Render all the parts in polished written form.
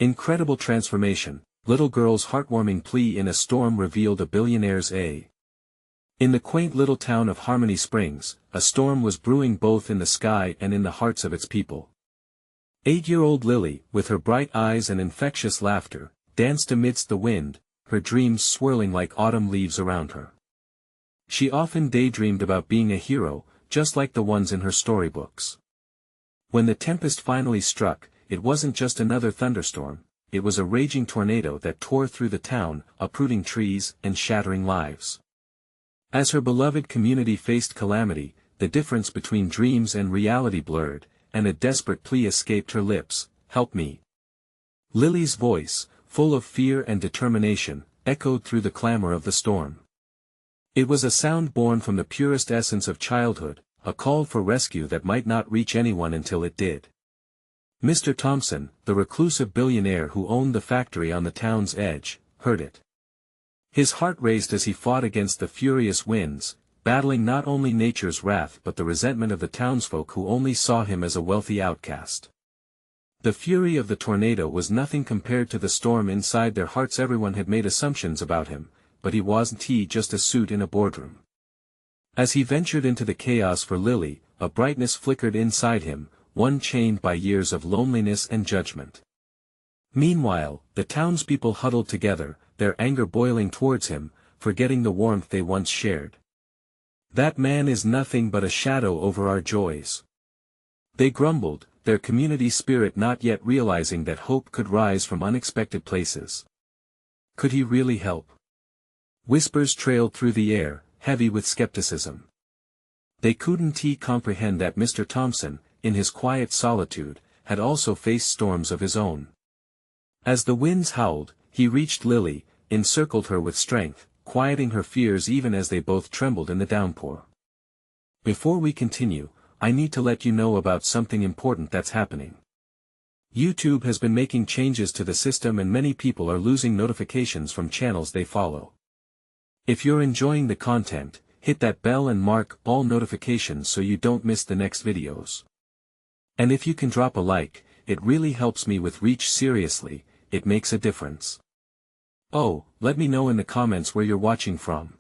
Incredible transformation, little girl's heartwarming plea in a storm revealed a billionaire's A. In the quaint little town of Harmony Springs, a storm was brewing both in the sky and in the hearts of its people. 8-year-old Lily, with her bright eyes and infectious laughter, danced amidst the wind, her dreams swirling like autumn leaves around her. She often daydreamed about being a hero, just like the ones in her storybooks. When the tempest finally struck, it wasn't just another thunderstorm, it was a raging tornado that tore through the town, uprooting trees and shattering lives. As her beloved community faced calamity, the difference between dreams and reality blurred, and a desperate plea escaped her lips, "Help me." Lily's voice, full of fear and determination, echoed through the clamor of the storm. It was a sound born from the purest essence of childhood, a call for rescue that might not reach anyone until it did. Mr. Thompson, the reclusive billionaire who owned the factory on the town's edge, heard it. His heart raced as he fought against the furious winds, battling not only nature's wrath but the resentment of the townsfolk who only saw him as a wealthy outcast. The fury of the tornado was nothing compared to the storm inside their hearts. Everyone had made assumptions about him, but he wasn't just a suit in a boardroom. As he ventured into the chaos for Lily, a brightness flickered inside him, one chained by years of loneliness and judgment. Meanwhile, the townspeople huddled together, their anger boiling towards him, forgetting the warmth they once shared. "That man is nothing but a shadow over our joys," they grumbled, their community spirit not yet realizing that hope could rise from unexpected places. Could he really help? Whispers trailed through the air, heavy with skepticism. They couldn't comprehend that Mr. Thompson, in his quiet solitude, had also faced storms of his own. As the winds howled, he reached Lily, encircled her with strength, quieting her fears even as they both trembled in the downpour. "Before we continue, I need to let you know about something important that's happening. YouTube has been making changes to the system and many people are losing notifications from channels they follow. If you're enjoying the content, hit that bell and mark all notifications so you don't miss the next videos. And if you can drop a like, it really helps me with reach. Seriously, it makes a difference. Oh, let me know in the comments where you're watching from.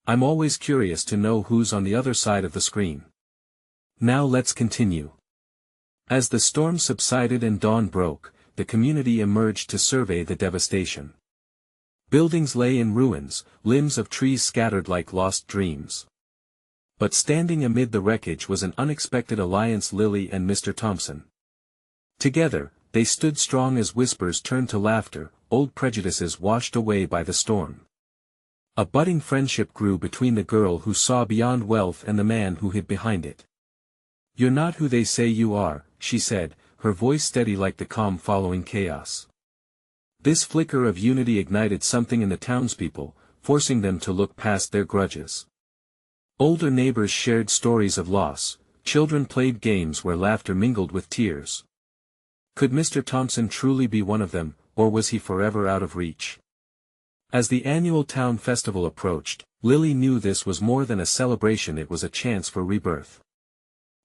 I'm always curious to know who's on the other side of the screen. Now let's continue. As the storm subsided and dawn broke, the community emerged to survey the devastation. Buildings lay in ruins, limbs of trees scattered like lost dreams. But standing amid the wreckage was an unexpected alliance: Lily and Mr. Thompson. Together, they stood strong as whispers turned to laughter, old prejudices washed away by the storm. A budding friendship grew between the girl who saw beyond wealth and the man who hid behind it. "You're not who they say you are," she said, her voice steady like the calm following chaos. This flicker of unity ignited something in the townspeople, forcing them to look past their grudges. Older neighbors shared stories of loss, children played games where laughter mingled with tears. Could Mr. Thompson truly be one of them, or was he forever out of reach? As the annual town festival approached, Lily knew this was more than a celebration, it was a chance for rebirth.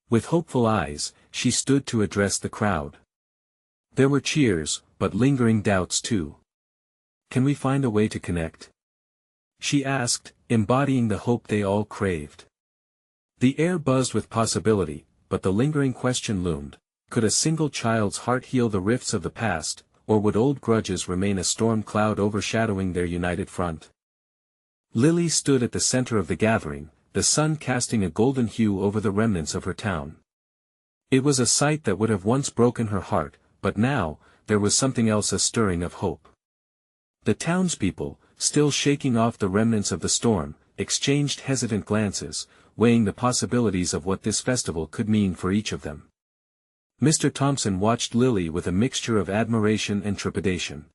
With hopeful eyes, she stood to address the crowd. There were cheers, but lingering doubts too. "Can we find a way to connect?" she asked, embodying the hope they all craved. The air buzzed with possibility, but the lingering question loomed: could a single child's heart heal the rifts of the past, or would old grudges remain a storm cloud overshadowing their united front? Lily stood at the center of the gathering, the sun casting a golden hue over the remnants of her town. It was a sight that would have once broken her heart, but now, there was something else, a stirring of hope. The townspeople, still shaking off the remnants of the storm, exchanged hesitant glances, weighing the possibilities of what this festival could mean for each of them. Mr. Thompson watched Lily with a mixture of admiration and trepidation.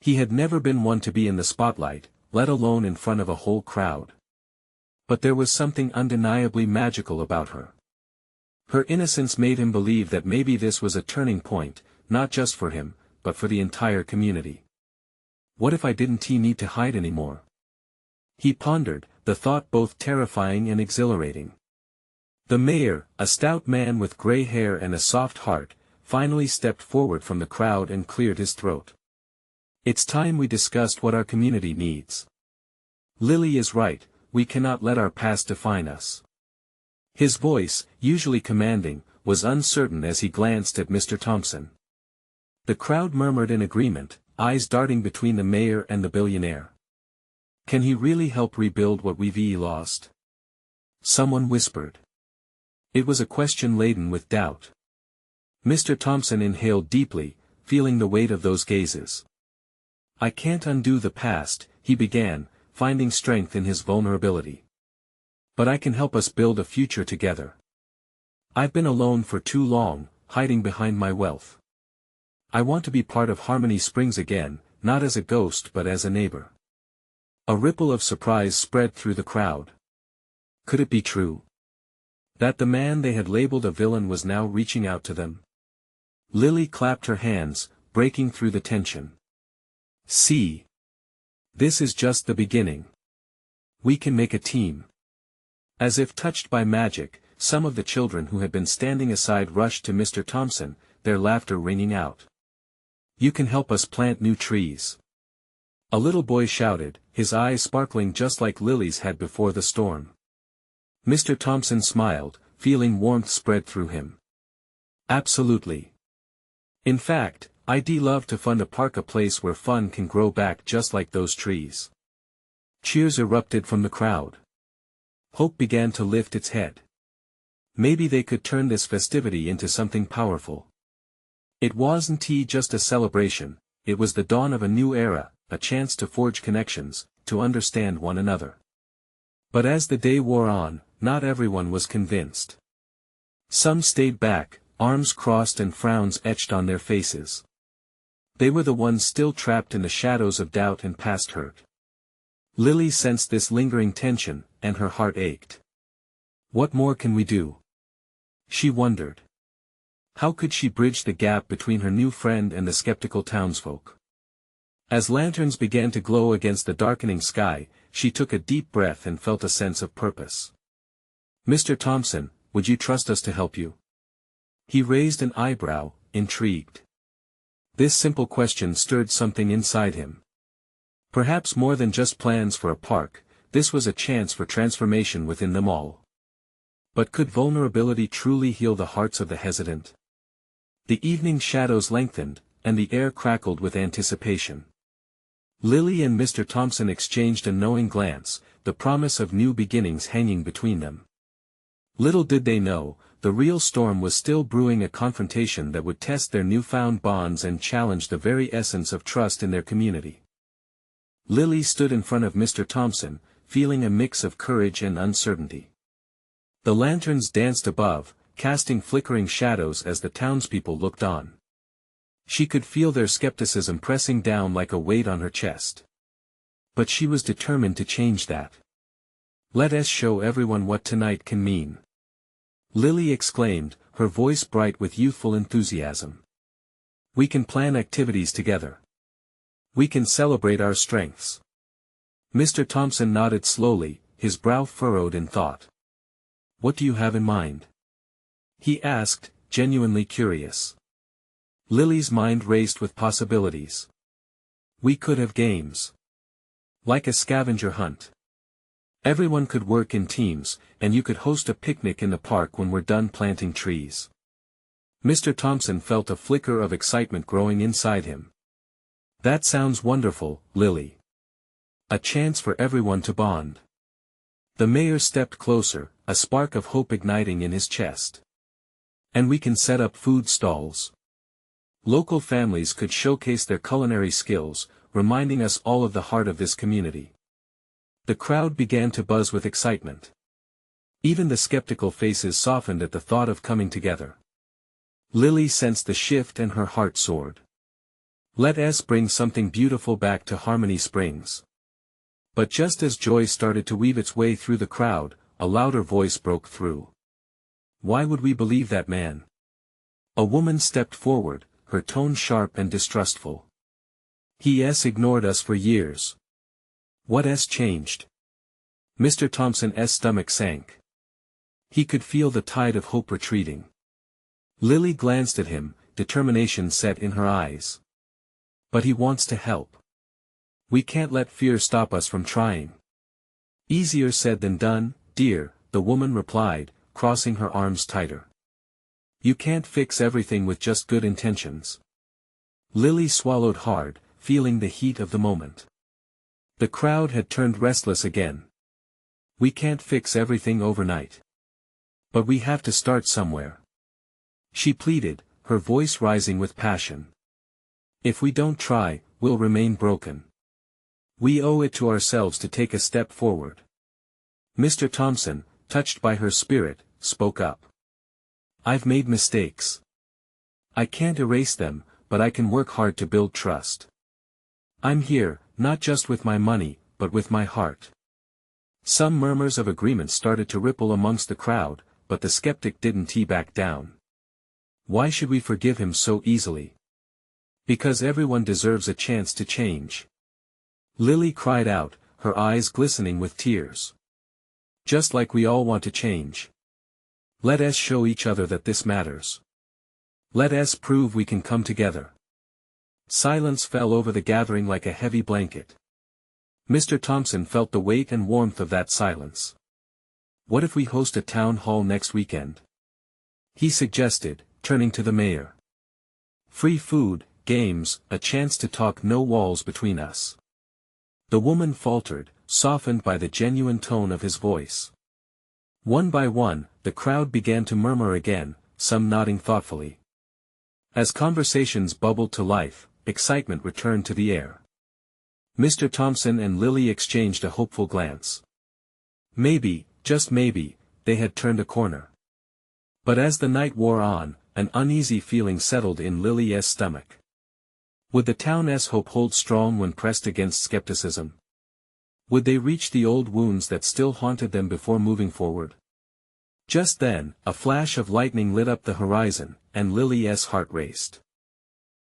He had never been one to be in the spotlight, let alone in front of a whole crowd. But there was something undeniably magical about her. Her innocence made him believe that maybe this was a turning point, not just for him, but for the entire community. What if I didn't need to hide anymore? He pondered, the thought both terrifying and exhilarating. The mayor, a stout man with gray hair and a soft heart, finally stepped forward from the crowd and cleared his throat. It's time we discussed what our community needs. Lily is right, we cannot let our past define us. His voice, usually commanding, was uncertain as he glanced at Mr. Thompson. The crowd murmured in agreement, eyes darting between the mayor and the billionaire. Can he really help rebuild what we've lost? Someone whispered. It was a question laden with doubt. Mr. Thompson inhaled deeply, feeling the weight of those gazes. I can't undo the past, he began, finding strength in his vulnerability. But I can help us build a future together. I've been alone for too long, hiding behind my wealth. I want to be part of Harmony Springs again, not as a ghost but as a neighbor. A ripple of surprise spread through the crowd. Could it be true? That the man they had labeled a villain was now reaching out to them? Lily clapped her hands, breaking through the tension. See. This is just the beginning. We can make a team. As if touched by magic, some of the children who had been standing aside rushed to Mr. Thompson, their laughter ringing out. You can help us plant new trees. A little boy shouted, his eyes sparkling just like Lily's had before the storm. Mr. Thompson smiled, feeling warmth spread through him. Absolutely. In fact, I'd love to fund a place where fun can grow back just like those trees. Cheers erupted from the crowd. Hope began to lift its head. Maybe they could turn this festivity into something powerful. It wasn't just a celebration, it was the dawn of a new era, a chance to forge connections, to understand one another. But as the day wore on, not everyone was convinced. Some stayed back, arms crossed and frowns etched on their faces. They were the ones still trapped in the shadows of doubt and past hurt. Lily sensed this lingering tension, and her heart ached. What more can we do? She wondered. How could she bridge the gap between her new friend and the skeptical townsfolk? As lanterns began to glow against the darkening sky, she took a deep breath and felt a sense of purpose. Mr. Thompson, would you trust us to help you? He raised an eyebrow, intrigued. This simple question stirred something inside him. Perhaps more than just plans for a park, this was a chance for transformation within them all. But could vulnerability truly heal the hearts of the hesitant? The evening shadows lengthened, and the air crackled with anticipation. Lily and Mr. Thompson exchanged a knowing glance, the promise of new beginnings hanging between them. Little did they know, the real storm was still brewing, a confrontation that would test their newfound bonds and challenge the very essence of trust in their community. Lily stood in front of Mr. Thompson, feeling a mix of courage and uncertainty. The lanterns danced above, casting flickering shadows as the townspeople looked on. She could feel their skepticism pressing down like a weight on her chest. But she was determined to change that. Let us show everyone what tonight can mean. Lily exclaimed, her voice bright with youthful enthusiasm. We can plan activities together. We can celebrate our strengths. Mr. Thompson nodded slowly, his brow furrowed in thought. What do you have in mind? He asked, genuinely curious. Lily's mind raced with possibilities. We could have games. Like a scavenger hunt. Everyone could work in teams, and you could host a picnic in the park when we're done planting trees. Mr. Thompson felt a flicker of excitement growing inside him. That sounds wonderful, Lily. A chance for everyone to bond. The mayor stepped closer, a spark of hope igniting in his chest. And we can set up food stalls. Local families could showcase their culinary skills, reminding us all of the heart of this community. The crowd began to buzz with excitement. Even the skeptical faces softened at the thought of coming together. Lily sensed the shift and her heart soared. Let us bring something beautiful back to Harmony Springs. But just as joy started to weave its way through the crowd, a louder voice broke through. Why would we believe that man? A woman stepped forward, her tone sharp and distrustful. He has ignored us for years. What has changed? Mr. Thompson's stomach sank. He could feel the tide of hope retreating. Lily glanced at him, determination set in her eyes. But he wants to help. We can't let fear stop us from trying. Easier said than done, dear, the woman replied, crossing her arms tighter. You can't fix everything with just good intentions. Lily swallowed hard, feeling the heat of the moment. The crowd had turned restless again. We can't fix everything overnight. But we have to start somewhere. She pleaded, her voice rising with passion. If we don't try, we'll remain broken. We owe it to ourselves to take a step forward. Mr. Thompson, touched by her spirit, spoke up. I've made mistakes. I can't erase them, but I can work hard to build trust. I'm here, not just with my money, but with my heart. Some murmurs of agreement started to ripple amongst the crowd, but the skeptic didn't back down. Why should we forgive him so easily? Because everyone deserves a chance to change. Lily cried out, her eyes glistening with tears. Just like we all want to change. Let us show each other that this matters. Let us prove we can come together. Silence fell over the gathering like a heavy blanket. Mr. Thompson felt the weight and warmth of that silence. What if we host a town hall next weekend? He suggested, turning to the mayor. Free food, games, a chance to talk, no walls between us. The woman faltered, softened by the genuine tone of his voice. One by one, the crowd began to murmur again, some nodding thoughtfully. As conversations bubbled to life, excitement returned to the air. Mr. Thompson and Lily exchanged a hopeful glance. Maybe, just maybe, they had turned a corner. But as the night wore on, an uneasy feeling settled in Lily's stomach. Would the town's hope hold strong when pressed against skepticism? Would they reach the old wounds that still haunted them before moving forward? Just then, a flash of lightning lit up the horizon, and Lily's heart raced.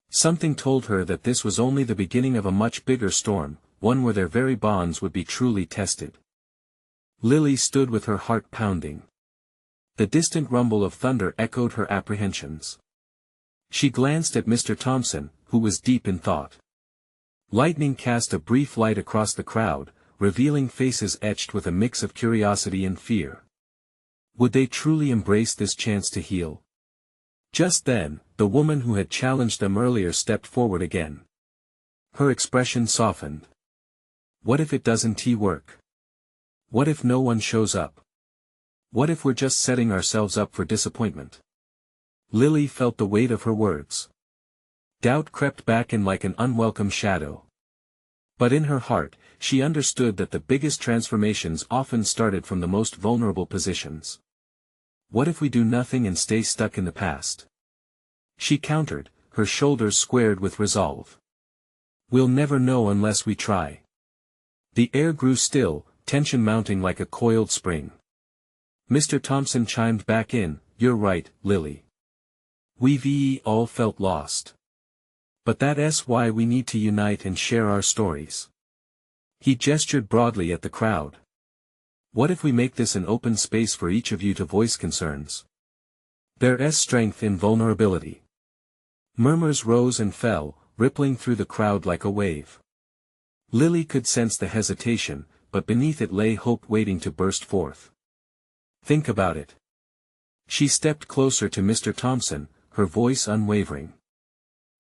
Something told her that this was only the beginning of a much bigger storm, one where their very bonds would be truly tested. Lily stood with her heart pounding. The distant rumble of thunder echoed her apprehensions. She glanced at Mr. Thompson, who was deep in thought. Lightning cast a brief light across the crowd, revealing faces etched with a mix of curiosity and fear. Would they truly embrace this chance to heal? Just then, the woman who had challenged them earlier stepped forward again. Her expression softened. What if it doesn't work? What if no one shows up? What if we're just setting ourselves up for disappointment? Lily felt the weight of her words. Doubt crept back in like an unwelcome shadow. But in her heart, she understood that the biggest transformations often started from the most vulnerable positions. What if we do nothing and stay stuck in the past? She countered, her shoulders squared with resolve. We'll never know unless we try. The air grew still, tension mounting like a coiled spring. Mr. Thompson chimed back in, you're right, Lily. We've all felt lost. But that's why we need to unite and share our stories. He gestured broadly at the crowd. What if we make this an open space for each of you to voice concerns? There's strength in vulnerability. Murmurs rose and fell, rippling through the crowd like a wave. Lily could sense the hesitation, but beneath it lay hope waiting to burst forth. Think about it. She stepped closer to Mr. Thompson, her voice unwavering.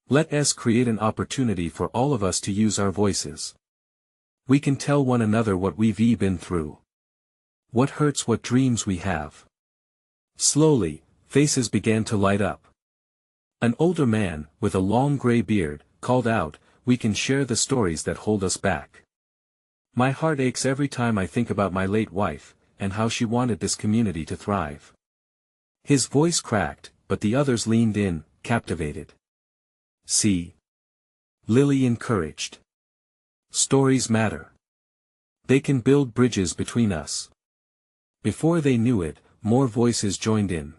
Let us create an opportunity for all of us to use our voices. We can tell one another what we've been through. What hurts, what dreams we have. Slowly, faces began to light up. An older man, with a long gray beard, called out, we can share the stories that hold us back. My heart aches every time I think about my late wife, and how she wanted this community to thrive. His voice cracked, but the others leaned in, captivated. See? Lily encouraged. Stories matter. They can build bridges between us. Before they knew it, more voices joined in.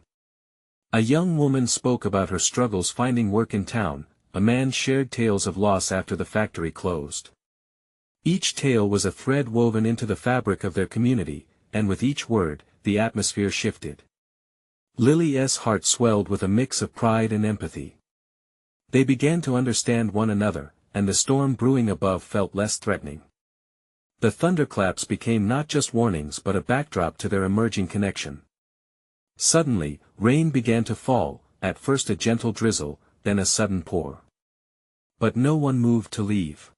A young woman spoke about her struggles finding work in town, a man shared tales of loss after the factory closed. Each tale was a thread woven into the fabric of their community, and with each word, the atmosphere shifted. Lily's heart swelled with a mix of pride and empathy. They began to understand one another, and the storm brewing above felt less threatening. The thunderclaps became not just warnings but a backdrop to their emerging connection. Suddenly, rain began to fall, at first a gentle drizzle, then a sudden pour. But no one moved to leave.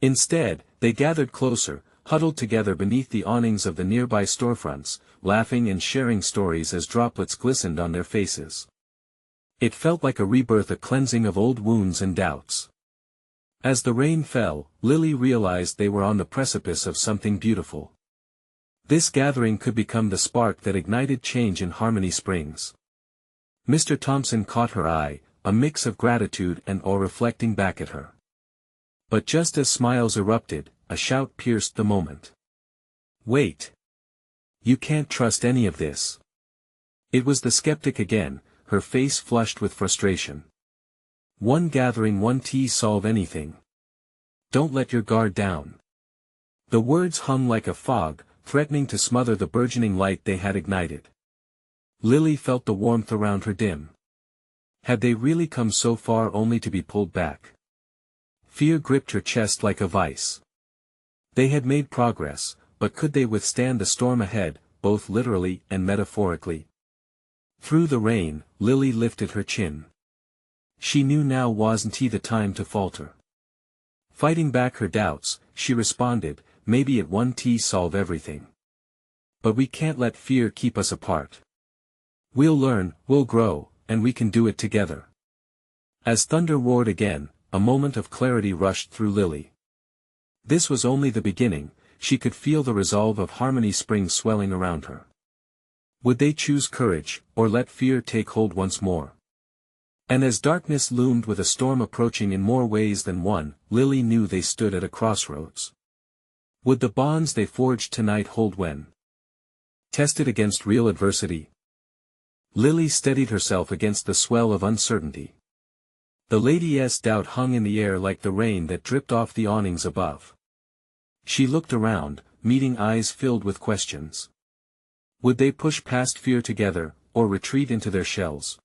Instead, they gathered closer, huddled together beneath the awnings of the nearby storefronts, laughing and sharing stories as droplets glistened on their faces. It felt like a rebirth, a cleansing of old wounds and doubts. As the rain fell, Lily realized they were on the precipice of something beautiful. This gathering could become the spark that ignited change in Harmony Springs. Mr. Thompson caught her eye, a mix of gratitude and awe reflecting back at her. But just as smiles erupted, a shout pierced the moment. "Wait! You can't trust any of this." It was the skeptic again, her face flushed with frustration. "One gathering, one tea solve anything. Don't let your guard down." The words hung like a fog, threatening to smother the burgeoning light they had ignited. Lily felt the warmth around her dim. Had they really come so far only to be pulled back? Fear gripped her chest like a vice. They had made progress, but could they withstand the storm ahead, both literally and metaphorically? Through the rain, Lily lifted her chin. She knew now wasn't the time to falter. Fighting back her doubts, she responded, "Maybe at one tea solve everything. But we can't let fear keep us apart. We'll learn, we'll grow, and we can do it together." As thunder roared again, a moment of clarity rushed through Lily. This was only the beginning, she could feel the resolve of Harmony Springs swelling around her. Would they choose courage, or let fear take hold once more? And as darkness loomed with a storm approaching in more ways than one, Lily knew they stood at a crossroads. Would the bonds they forged tonight hold when tested against real adversity? Lily steadied herself against the swell of uncertainty. The lady's doubt hung in the air like the rain that dripped off the awnings above. She looked around, meeting eyes filled with questions. Would they push past fear together, or retreat into their shells?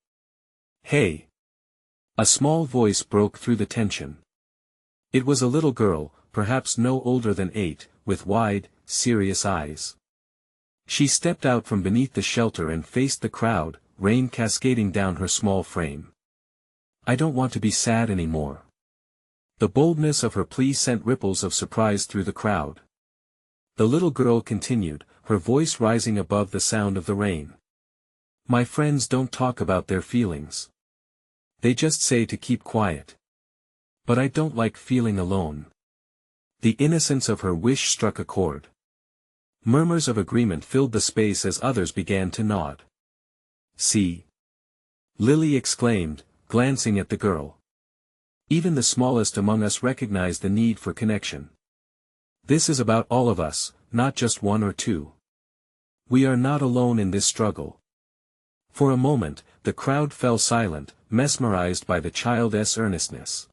"Hey!" A small voice broke through the tension. It was a little girl, perhaps no older than 8, with wide, serious eyes. She stepped out from beneath the shelter and faced the crowd, rain cascading down her small frame. "I don't want to be sad anymore." The boldness of her plea sent ripples of surprise through the crowd. The little girl continued, her voice rising above the sound of the rain. "My friends don't talk about their feelings. They just say to keep quiet. But I don't like feeling alone." The innocence of her wish struck a chord. Murmurs of agreement filled the space as others began to nod. "See!" Lily exclaimed, glancing at the girl. "Even the smallest among us recognize the need for connection. This is about all of us, not just one or two. We are not alone in this struggle." For a moment, the crowd fell silent, mesmerized by the child's earnestness.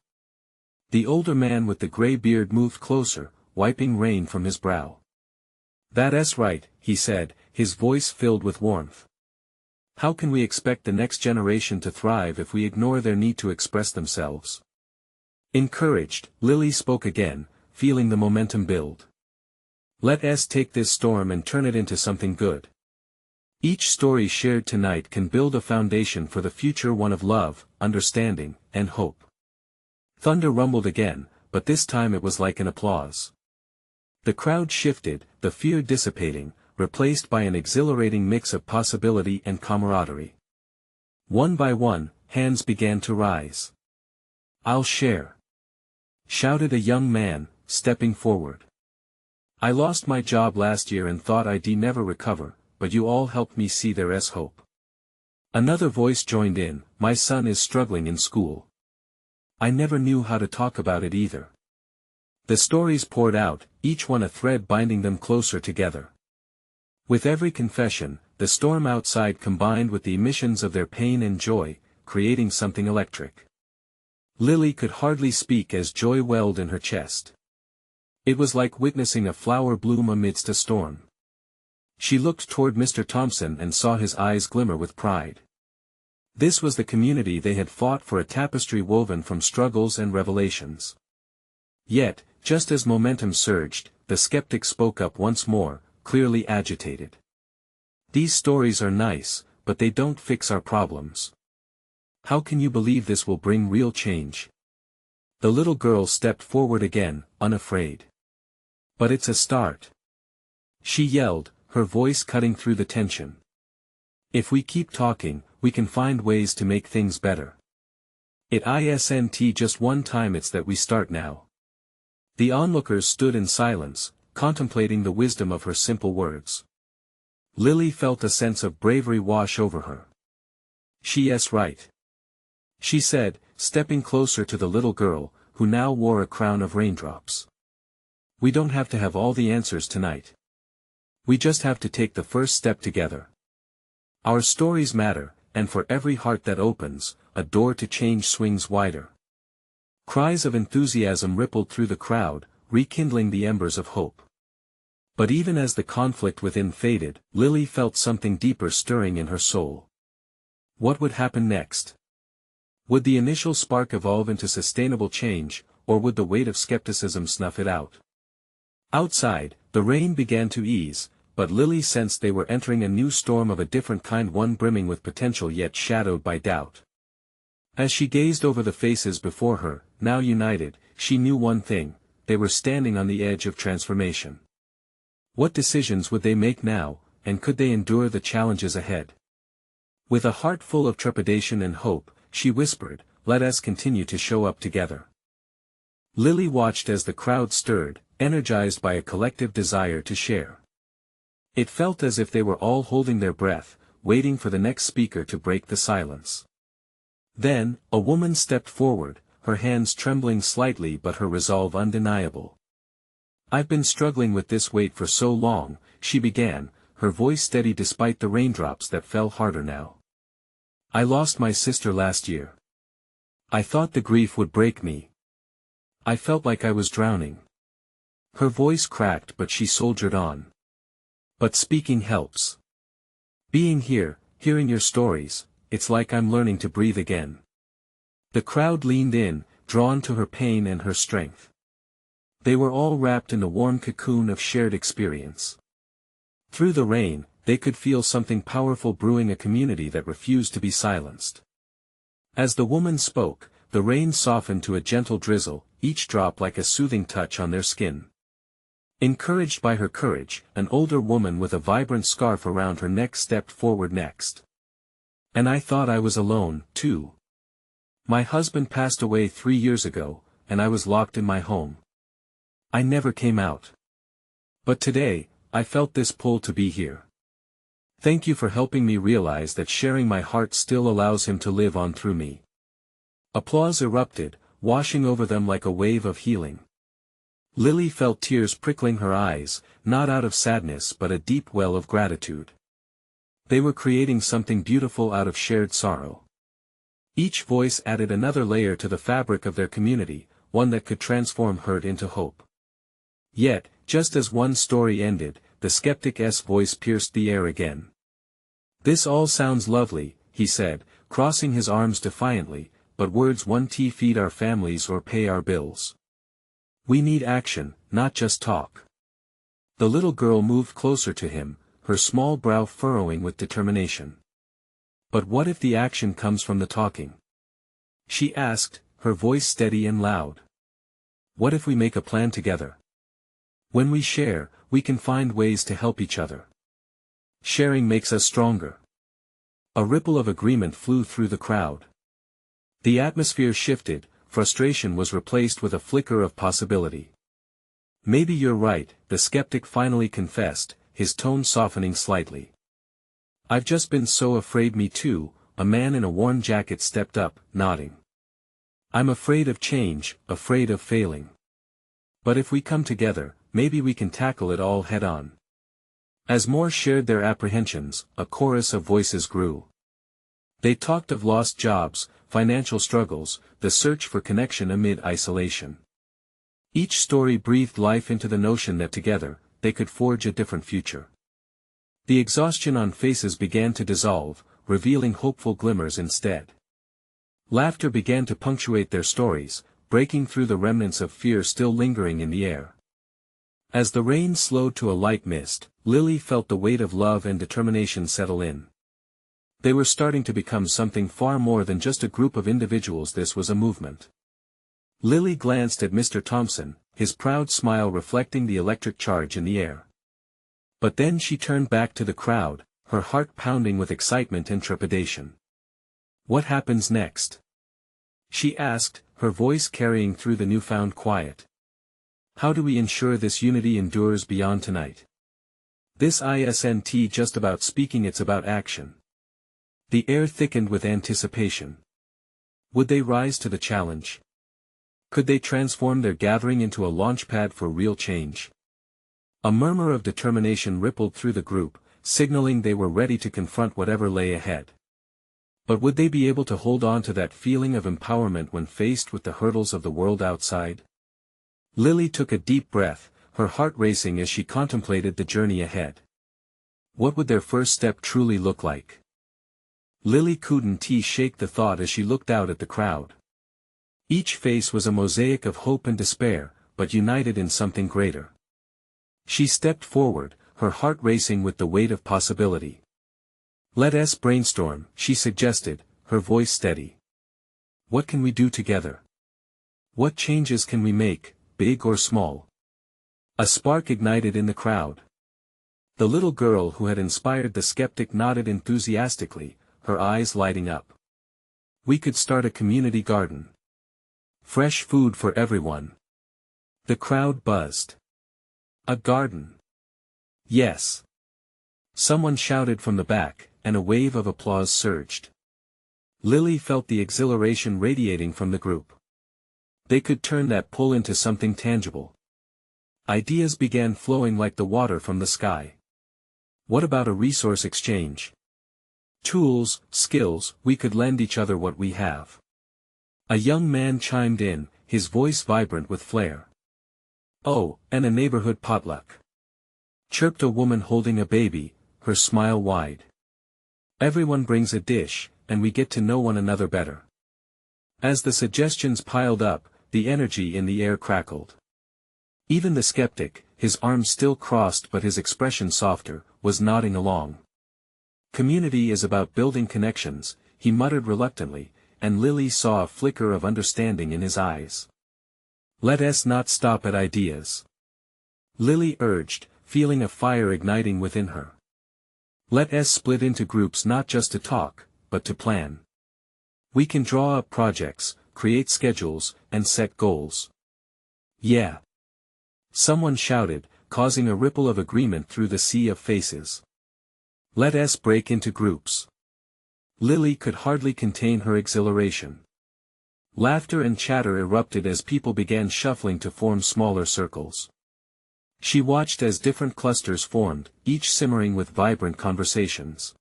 The older man with the gray beard moved closer, wiping rain from his brow. "That's right," he said, his voice filled with warmth. "How can we expect the next generation to thrive if we ignore their need to express themselves?" Encouraged, Lily spoke again, feeling the momentum build. "Let's take this storm and turn it into something good. Each story shared tonight can build a foundation for the future, one of love, understanding, and hope." Thunder rumbled again, but this time it was like an applause. The crowd shifted, the fear dissipating, replaced by an exhilarating mix of possibility and camaraderie. One by one, hands began to rise. "I'll share," shouted a young man, stepping forward. "I lost my job last year and thought I'd never recover, but you all helped me see there's hope." Another voice joined in, "My son is struggling in school. I never knew how to talk about it either." The stories poured out, each one a thread binding them closer together. With every confession, the storm outside combined with the emissions of their pain and joy, creating something electric. Lily could hardly speak as joy welled in her chest. It was like witnessing a flower bloom amidst a storm. She looked toward Mr. Thompson and saw his eyes glimmer with pride. This was the community they had fought for, a tapestry woven from struggles and revelations. Yet, just as momentum surged, the skeptic spoke up once more, clearly agitated. These stories are nice, but they don't fix our problems. How can you believe this will bring real change? The little girl stepped forward again, unafraid. But it's a start. She yelled, her voice cutting through the tension. If we keep talking, we can find ways to make things better. It isn't just one time, it's that we start now. The onlookers stood in silence, contemplating the wisdom of her simple words. Lily felt a sense of bravery wash over her. She's right, she said, stepping closer to the little girl, who now wore a crown of raindrops. We don't have to have all the answers tonight. We just have to take the first step together. Our stories matter, and for every heart that opens, a door to change swings wider. Cries of enthusiasm rippled through the crowd, rekindling the embers of hope. But even as the conflict within faded, Lily felt something deeper stirring in her soul. What would happen next? Would the initial spark evolve into sustainable change, or would the weight of skepticism snuff it out? Outside, the rain began to ease, but Lily sensed they were entering a new storm of a different kind, one brimming with potential yet shadowed by doubt. As she gazed over the faces before her, now united, she knew one thing: they were standing on the edge of transformation. What decisions would they make now, and could they endure the challenges ahead? With a heart full of trepidation and hope, she whispered, "Let us continue to show up together." Lily watched as the crowd stirred, energized by a collective desire to share. It felt as if they were all holding their breath, waiting for the next speaker to break the silence. Then, a woman stepped forward, her hands trembling slightly but her resolve undeniable. "I've been struggling with this weight for so long," she began, her voice steady despite the raindrops that fell harder now. "I lost my sister last year. I thought the grief would break me. I felt like I was drowning." Her voice cracked but she soldiered on. "But speaking helps. Being here, hearing your stories, it's like I'm learning to breathe again." The crowd leaned in, drawn to her pain and her strength. They were all wrapped in the warm cocoon of shared experience. Through the rain, they could feel something powerful brewing, a community that refused to be silenced. As the woman spoke, the rain softened to a gentle drizzle, each drop like a soothing touch on their skin. Encouraged by her courage, an older woman with a vibrant scarf around her neck stepped forward next. "And I thought I was alone, too. My husband passed away 3 years ago, and I was locked in my home. I never came out. But today, I felt this pull to be here. Thank you for helping me realize that sharing my heart still allows him to live on through me." Applause erupted, washing over them like a wave of healing. Lily felt tears prickling her eyes, not out of sadness but a deep well of gratitude. They were creating something beautiful out of shared sorrow. Each voice added another layer to the fabric of their community, one that could transform hurt into hope. Yet, just as one story ended, the skeptic's voice pierced the air again. "This all sounds lovely," he said, crossing his arms defiantly, "but words won't feed our families or pay our bills. We need action, not just talk." The little girl moved closer to him, her small brow furrowing with determination. "But what if the action comes from the talking?" she asked, her voice steady and loud. "What if we make a plan together? When we share, we can find ways to help each other. Sharing makes us stronger." A ripple of agreement flew through the crowd. The atmosphere shifted, frustration was replaced with a flicker of possibility. "Maybe you're right," the skeptic finally confessed, his tone softening slightly. "I've just been so afraid." "Me too," a man in a worn jacket stepped up, nodding. "I'm afraid of change, afraid of failing. But if we come together, maybe we can tackle it all head-on." As more shared their apprehensions, a chorus of voices grew. They talked of lost jobs, financial struggles, the search for connection amid isolation. Each story breathed life into the notion that together, they could forge a different future. The exhaustion on faces began to dissolve, revealing hopeful glimmers instead. Laughter began to punctuate their stories, breaking through the remnants of fear still lingering in the air. As the rain slowed to a light mist, Lily felt the weight of love and determination settle in. They were starting to become something far more than just a group of individuals. This was a movement. Lily glanced at Mr. Thompson, his proud smile reflecting the electric charge in the air. But then she turned back to the crowd, her heart pounding with excitement and trepidation. "What happens next?" she asked, her voice carrying through the newfound quiet. "How do we ensure this unity endures beyond tonight? This isn't just about speaking, it's about action." The air thickened with anticipation. Would they rise to the challenge? Could they transform their gathering into a launchpad for real change? A murmur of determination rippled through the group, signaling they were ready to confront whatever lay ahead. But would they be able to hold on to that feeling of empowerment when faced with the hurdles of the world outside? Lily took a deep breath, her heart racing as she contemplated the journey ahead. What would their first step truly look like? Lily couldn't shake the thought as she looked out at the crowd. Each face was a mosaic of hope and despair, but united in something greater. She stepped forward, her heart racing with the weight of possibility. "Let us brainstorm," she suggested, her voice steady. "What can we do together? What changes can we make, big or small?" A spark ignited in the crowd. The little girl who had inspired the skeptic nodded enthusiastically, her eyes lighting up. "We could start a community garden. Fresh food for everyone." The crowd buzzed. "A garden?" "Yes." Someone shouted from the back, and a wave of applause surged. Lily felt the exhilaration radiating from the group. They could turn that pull into something tangible. Ideas began flowing like the water from the sky. What about a resource exchange? Tools, skills, we could lend each other what we have. A young man chimed in, his voice vibrant with flair. "Oh, and a neighborhood potluck," chirped a woman holding a baby, her smile wide. "Everyone brings a dish, and we get to know one another better." As the suggestions piled up, the energy in the air crackled. Even the skeptic, his arms still crossed but his expression softer, was nodding along. "Community is about building connections," he muttered reluctantly, and Lily saw a flicker of understanding in his eyes. "Let us not stop at ideas," Lily urged, feeling a fire igniting within her. "Let us split into groups not just to talk, but to plan. We can draw up projects, create schedules, and set goals." "Yeah," someone shouted, causing a ripple of agreement through the sea of faces. "Let us break into groups." Lily could hardly contain her exhilaration. Laughter and chatter erupted as people began shuffling to form smaller circles. She watched as different clusters formed, each simmering with vibrant conversations.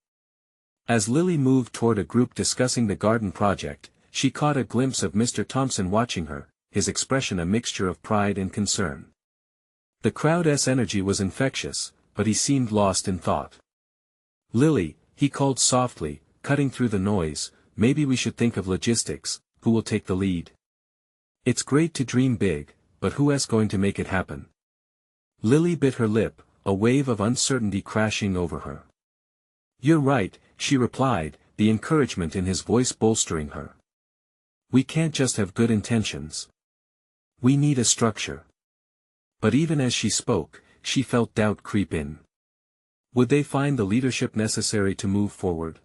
As Lily moved toward a group discussing the garden project, she caught a glimpse of Mr. Thompson watching her, his expression a mixture of pride and concern. The crowd's energy was infectious, but he seemed lost in thought. "Lily," he called softly, cutting through the noise, "maybe we should think of logistics. Who will take the lead? It's great to dream big, but who is going to make it happen?" Lily bit her lip, a wave of uncertainty crashing over her. "You're right," she replied, the encouragement in his voice bolstering her. "We can't just have good intentions. We need a structure." But even as she spoke, she felt doubt creep in. Would they find the leadership necessary to move forward?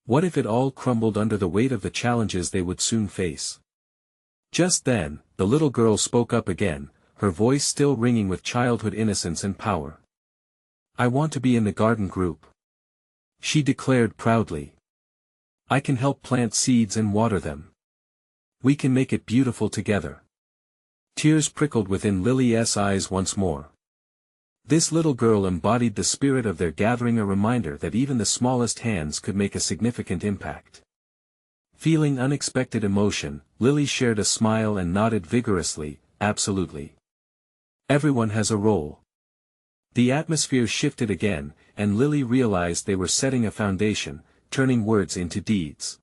What if it all crumbled under the weight of the challenges they would soon face? Just then, the little girl spoke up again, her voice still ringing with childhood innocence and power. "I want to be in the garden group," she declared proudly. "I can help plant seeds and water them. We can make it beautiful together." Tears prickled within Lily's eyes once more. This little girl embodied the spirit of their gathering, a reminder that even the smallest hands could make a significant impact. Feeling unexpected emotion, Lily shared a smile and nodded vigorously, "Absolutely. Everyone has a role." The atmosphere shifted again, and Lily realized they were setting a foundation, turning words into deeds.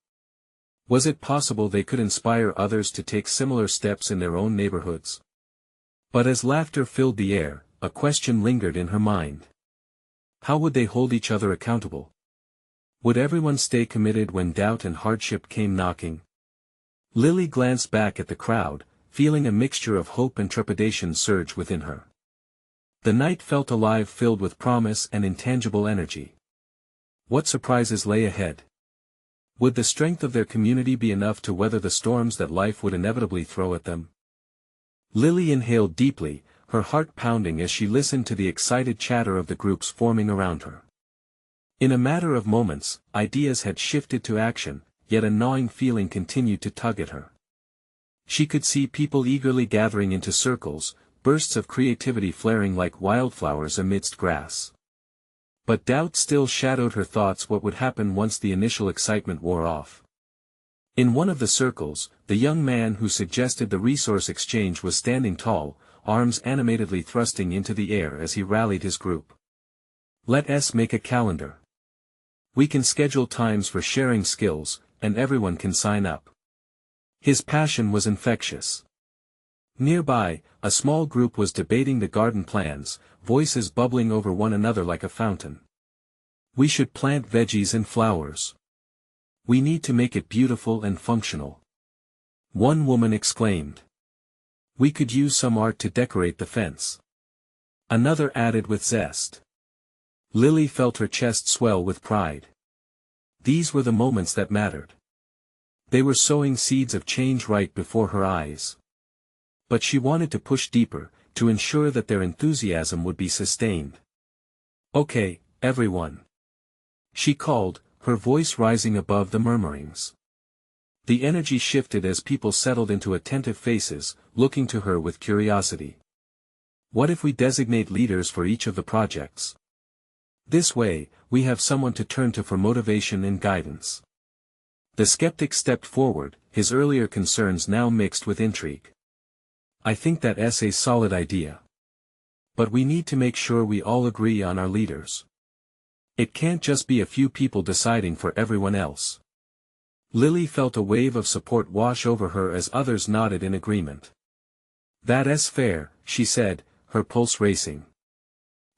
Was it possible they could inspire others to take similar steps in their own neighborhoods? But as laughter filled the air, a question lingered in her mind. How would they hold each other accountable? Would everyone stay committed when doubt and hardship came knocking? Lily glanced back at the crowd, feeling a mixture of hope and trepidation surge within her. The night felt alive, filled with promise and intangible energy. What surprises lay ahead? Would the strength of their community be enough to weather the storms that life would inevitably throw at them? Lily inhaled deeply, her heart pounding as she listened to the excited chatter of the groups forming around her. In a matter of moments, ideas had shifted to action, yet a gnawing feeling continued to tug at her. She could see people eagerly gathering into circles, bursts of creativity flaring like wildflowers amidst grass. But doubt still shadowed her thoughts. What would happen once the initial excitement wore off? In one of the circles, the young man who suggested the resource exchange was standing tall, arms animatedly thrusting into the air as he rallied his group. Let us make a calendar. We can schedule times for sharing skills, and everyone can sign up. His passion was infectious. Nearby, a small group was debating the garden plans, voices bubbling over one another like a fountain. We should plant veggies and flowers. We need to make it beautiful and functional. One woman exclaimed. We could use some art to decorate the fence. Another added with zest. Lily felt her chest swell with pride. These were the moments that mattered. They were sowing seeds of change right before her eyes. But she wanted to push deeper, to ensure that their enthusiasm would be sustained. Okay, everyone. She called, her voice rising above the murmurings. The energy shifted as people settled into attentive faces, looking to her with curiosity. What if we designate leaders for each of the projects? This way, we have someone to turn to for motivation and guidance. The skeptic stepped forward, his earlier concerns now mixed with intrigue. I think that's a solid idea. But we need to make sure we all agree on our leaders. It can't just be a few people deciding for everyone else. Lily felt a wave of support wash over her as others nodded in agreement. That's fair, she said, her pulse racing.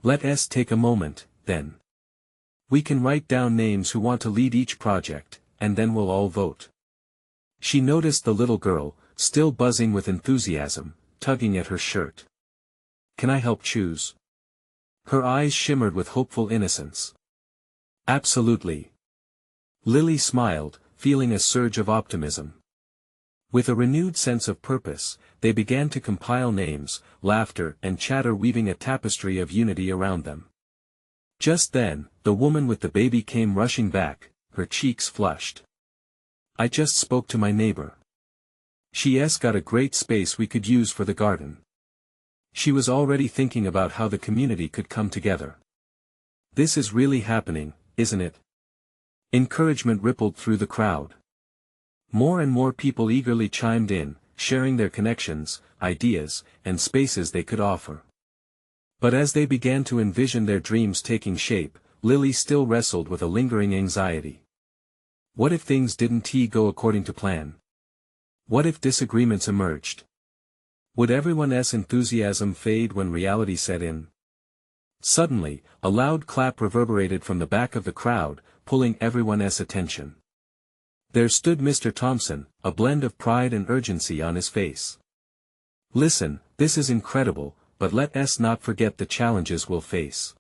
Let us take a moment, then. We can write down names who want to lead each project, and then we'll all vote. She noticed the little girl, still buzzing with enthusiasm, tugging at her shirt. Can I help choose? Her eyes shimmered with hopeful innocence. Absolutely. Lily smiled, feeling a surge of optimism. With a renewed sense of purpose, they began to compile names, laughter and chatter weaving a tapestry of unity around them. Just then, the woman with the baby came rushing back, her cheeks flushed. I just spoke to my neighbor. She's got a great space we could use for the garden. She was already thinking about how the community could come together. This is really happening, isn't it? Encouragement rippled through the crowd. More and more people eagerly chimed in, sharing their connections, ideas, and spaces they could offer. But as they began to envision their dreams taking shape, Lily still wrestled with a lingering anxiety. What if things didn't go according to plan? What if disagreements emerged? Would everyone's enthusiasm fade when reality set in? Suddenly, a loud clap reverberated from the back of the crowd, pulling everyone's attention. There stood Mr. Thompson, a blend of pride and urgency on his face. Listen, this is incredible, but let us not forget the challenges we'll face.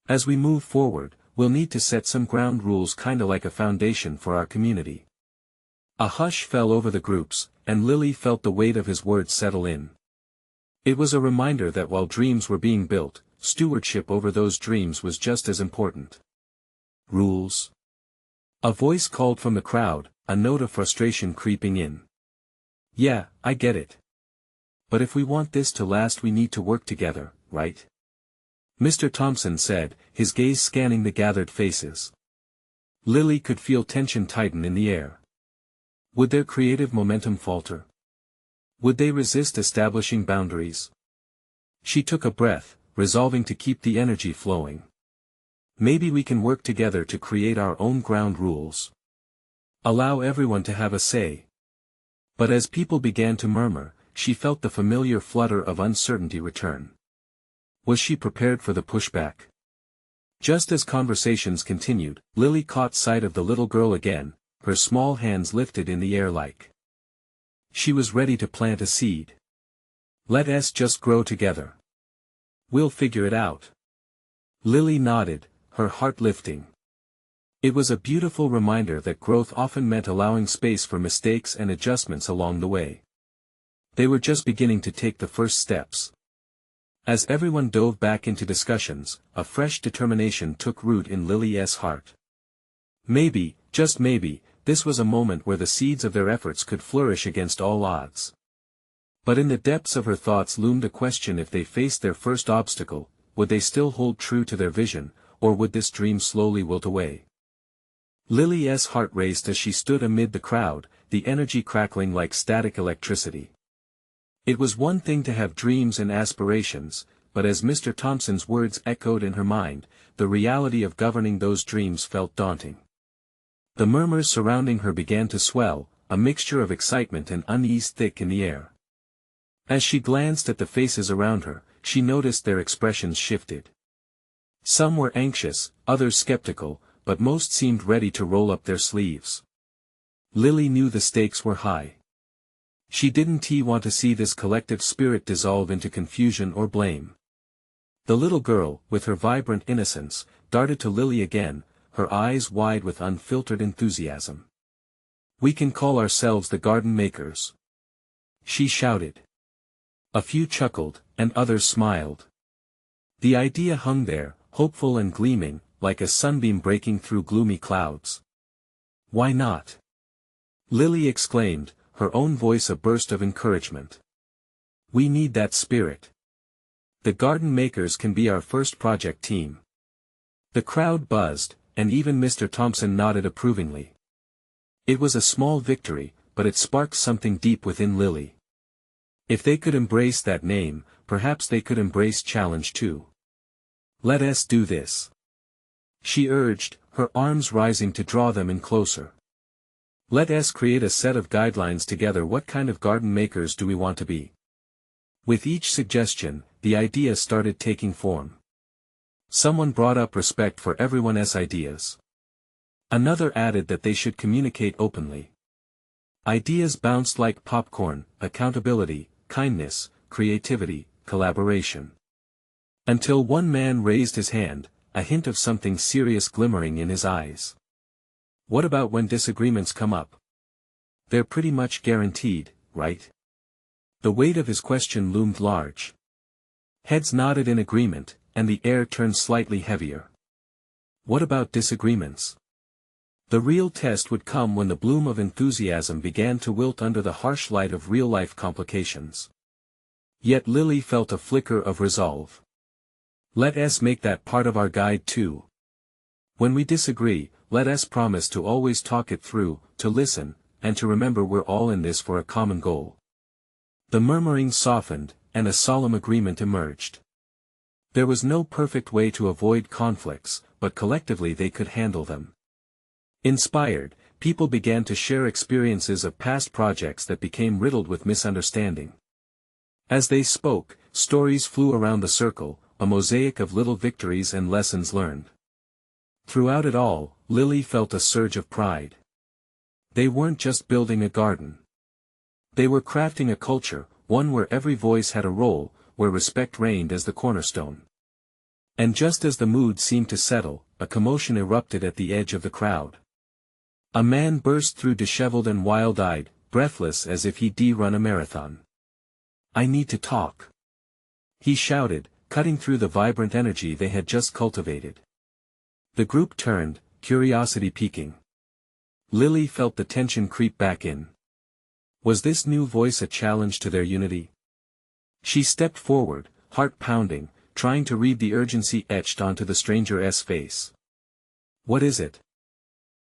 As we move forward, we'll need to set some ground rules, kinda like a foundation for our community. A hush fell over the groups, and Lily felt the weight of his words settle in. It was a reminder that while dreams were being built, stewardship over those dreams was just as important. Rules. A voice called from the crowd, a note of frustration creeping in. Yeah, I get it. But if we want this to last, we need to work together, right? Mr. Thompson said, his gaze scanning the gathered faces. Lily could feel tension tighten in the air. Would their creative momentum falter? Would they resist establishing boundaries? She took a breath, resolving to keep the energy flowing. Maybe we can work together to create our own ground rules. Allow everyone to have a say. But as people began to murmur, she felt the familiar flutter of uncertainty return. Was she prepared for the pushback? Just as conversations continued, Lily caught sight of the little girl again, her small hands lifted in the air like she was ready to plant a seed. Let us just grow together. We'll figure it out. Lily nodded, her heart lifting. It was a beautiful reminder that growth often meant allowing space for mistakes and adjustments along the way. They were just beginning to take the first steps. As everyone dove back into discussions, a fresh determination took root in Lily's heart. Maybe, just maybe, this was a moment where the seeds of their efforts could flourish against all odds. But in the depths of her thoughts loomed a question: if they faced their first obstacle, would they still hold true to their vision, or would this dream slowly wilt away? Lily's heart raced as she stood amid the crowd, the energy crackling like static electricity. It was one thing to have dreams and aspirations, but as Mr. Thompson's words echoed in her mind, the reality of governing those dreams felt daunting. The murmurs surrounding her began to swell, a mixture of excitement and unease thick in the air. As she glanced at the faces around her, she noticed their expressions shifted. Some were anxious, others skeptical, but most seemed ready to roll up their sleeves. Lily knew the stakes were high. She didn't want to see this collective spirit dissolve into confusion or blame. The little girl, with her vibrant innocence, darted to Lily again, her eyes wide with unfiltered enthusiasm. "We can call ourselves the Garden Makers," she shouted. A few chuckled, and others smiled. The idea hung there, hopeful and gleaming, like a sunbeam breaking through gloomy clouds. "Why not?" Lily exclaimed, her own voice a burst of encouragement. "We need that spirit. The Garden Makers can be our first project team." The crowd buzzed, and even Mr. Thompson nodded approvingly. It was a small victory, but it sparked something deep within Lily. If they could embrace that name, perhaps they could embrace challenge too. "Let us do this," she urged, her arms rising to draw them in closer. "Let us create a set of guidelines together. What kind of garden makers do we want to be?" With each suggestion, the idea started taking form. Someone brought up respect for everyone's ideas. Another added that they should communicate openly. Ideas bounced like popcorn: accountability, kindness, creativity, collaboration. Until one man raised his hand, a hint of something serious glimmering in his eyes. "What about when disagreements come up? They're pretty much guaranteed, right?" The weight of his question loomed large. Heads nodded in agreement, and the air turned slightly heavier. What about disagreements? The real test would come when the bloom of enthusiasm began to wilt under the harsh light of real-life complications. Yet Lily felt a flicker of resolve. "Let us make that part of our guide too. When we disagree, let us promise to always talk it through, to listen, and to remember we're all in this for a common goal." The murmuring softened, and a solemn agreement emerged. There was no perfect way to avoid conflicts, but collectively they could handle them. Inspired, people began to share experiences of past projects that became riddled with misunderstanding. As they spoke, stories flew around the circle, a mosaic of little victories and lessons learned. Throughout it all, Lily felt a surge of pride. They weren't just building a garden. They were crafting a culture, one where every voice had a role, where respect reigned as the cornerstone. And just as the mood seemed to settle, a commotion erupted at the edge of the crowd. A man burst through disheveled and wild-eyed, breathless as if he'd run a marathon. "I need to talk," he shouted, cutting through the vibrant energy they had just cultivated. The group turned, curiosity piquing. Lily felt the tension creep back in. Was this new voice a challenge to their unity? She stepped forward, heart pounding, trying to read the urgency etched onto the stranger's face. "What is it?"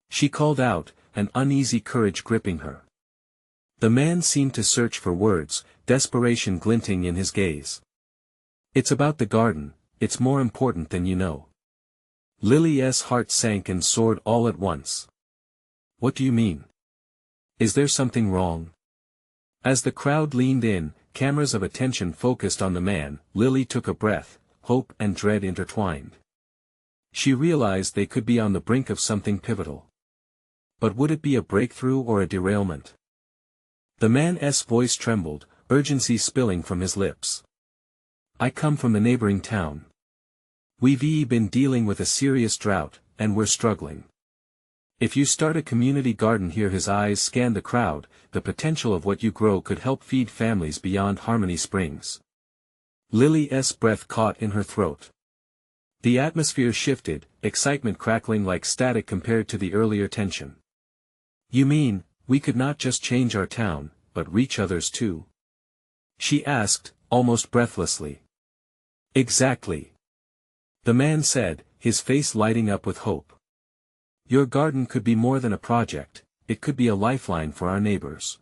she called out, an uneasy courage gripping her. The man seemed to search for words, desperation glinting in his gaze. "It's about the garden. It's more important than you know." Lily's heart sank and soared all at once. What do you mean? Is there something wrong? As the crowd leaned in, cameras of attention focused on the man, Lily took a breath, hope and dread intertwined. She realized they could be on the brink of something pivotal. But would it be a breakthrough or a derailment? The man's voice trembled, urgency spilling from his lips. I come from the neighboring town. We've been dealing with a serious drought, and we're struggling. If you start a community garden here, his eyes scanned the crowd, the potential of what you grow could help feed families beyond Harmony Springs. Lily's breath caught in her throat. The atmosphere shifted, excitement crackling like static compared to the earlier tension. You mean, we could not just change our town, but reach others too? She asked, almost breathlessly. Exactly. The man said, his face lighting up with hope. Your garden could be more than a project, it could be a lifeline for our neighbors.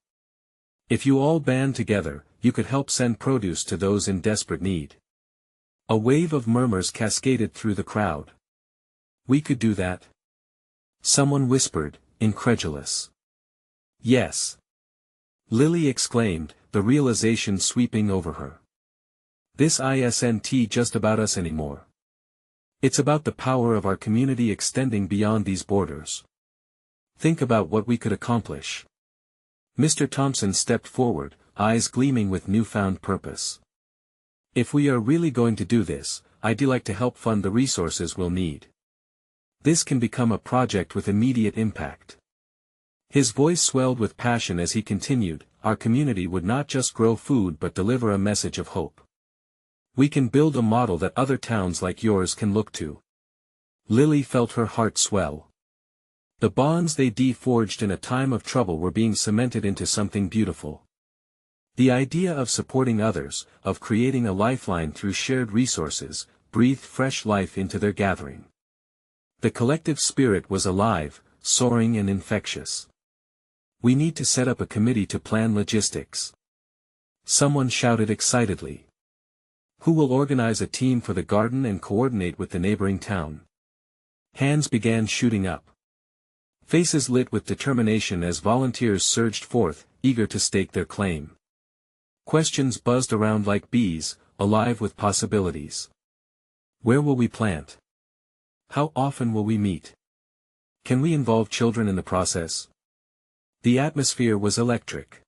If you all band together, you could help send produce to those in desperate need. A wave of murmurs cascaded through the crowd. We could do that? Someone whispered, incredulous. Yes. Lily exclaimed, the realization sweeping over her. This isn't just about us anymore. It's about the power of our community extending beyond these borders. Think about what we could accomplish. Mr. Thompson stepped forward, eyes gleaming with newfound purpose. If we are really going to do this, I'd like to help fund the resources we'll need. This can become a project with immediate impact. His voice swelled with passion as he continued, our community would not just grow food but deliver a message of hope. We can build a model that other towns like yours can look to. Lily felt her heart swell. The bonds they forged in a time of trouble were being cemented into something beautiful. The idea of supporting others, of creating a lifeline through shared resources, breathed fresh life into their gathering. The collective spirit was alive, soaring and infectious. We need to set up a committee to plan logistics. Someone shouted excitedly. Who will organize a team for the garden and coordinate with the neighboring town? Hands began shooting up. Faces lit with determination as volunteers surged forth, eager to stake their claim. Questions buzzed around like bees, alive with possibilities. Where will we plant? How often will we meet? Can we involve children in the process? The atmosphere was electric.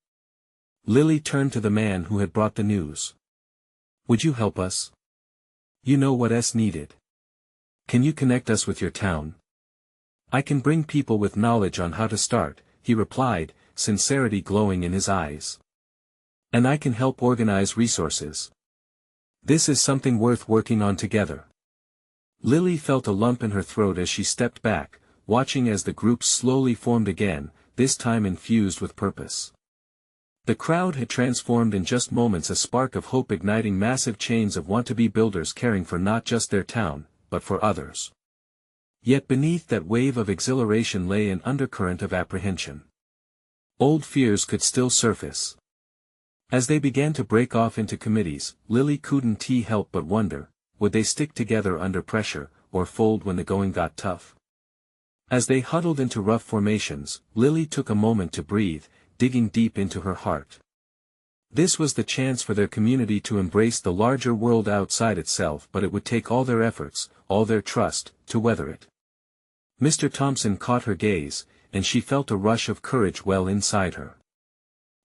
Lily turned to the man who had brought the news. Would you help us? You know what's needed. Can you connect us with your town? I can bring people with knowledge on how to start, he replied, sincerity glowing in his eyes. And I can help organize resources. This is something worth working on together. Lily felt a lump in her throat as she stepped back, watching as the group slowly formed again, this time infused with purpose. The crowd had transformed in just moments, a spark of hope igniting massive chains of want-to-be builders caring for not just their town, but for others. Yet beneath that wave of exhilaration lay an undercurrent of apprehension. Old fears could still surface. As they began to break off into committees, Lily couldn't help but wonder, would they stick together under pressure, or fold when the going got tough? As they huddled into rough formations, Lily took a moment to breathe, digging deep into her heart. This was the chance for their community to embrace the larger world outside itself, but it would take all their efforts, all their trust, to weather it. Mr. Thompson caught her gaze, and she felt a rush of courage well inside her.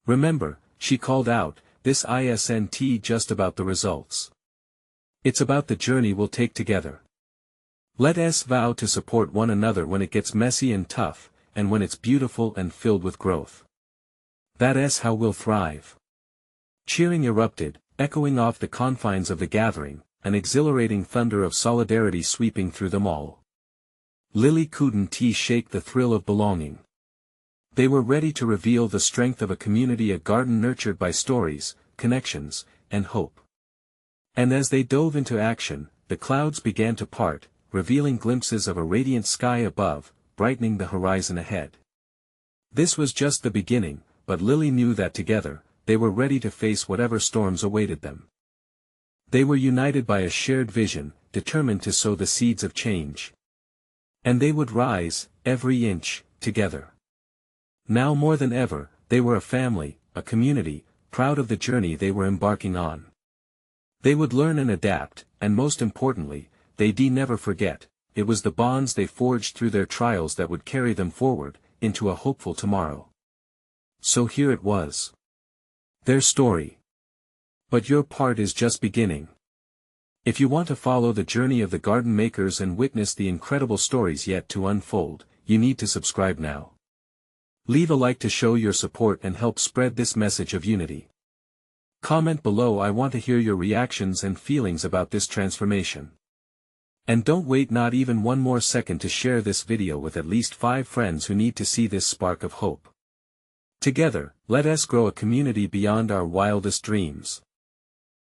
Remember, she called out, this isn't just about the results. It's about the journey we'll take together. Let us vow to support one another when it gets messy and tough, and when it's beautiful and filled with growth. That's how we'll thrive. Cheering erupted, echoing off the confines of the gathering, an exhilarating thunder of solidarity sweeping through them all. Lily couldn't shake the thrill of belonging. They were ready to reveal the strength of a community, a garden nurtured by stories, connections, and hope. And as they dove into action, the clouds began to part, revealing glimpses of a radiant sky above, brightening the horizon ahead. This was just the beginning, but Lily knew that together, they were ready to face whatever storms awaited them. They were united by a shared vision, determined to sow the seeds of change. And they would rise, every inch, together. Now more than ever, they were a family, a community, proud of the journey they were embarking on. They would learn and adapt, and most importantly, they'd never forget, it was the bonds they forged through their trials that would carry them forward, into a hopeful tomorrow. So here it was. Their story. But your part is just beginning. If you want to follow the journey of the garden makers and witness the incredible stories yet to unfold, you need to subscribe now. Leave a like to show your support and help spread this message of unity. Comment below, I want to hear your reactions and feelings about this transformation. And don't wait not even one more second to share this video with at least 5 friends who need to see this spark of hope. Together, let us grow a community beyond our wildest dreams.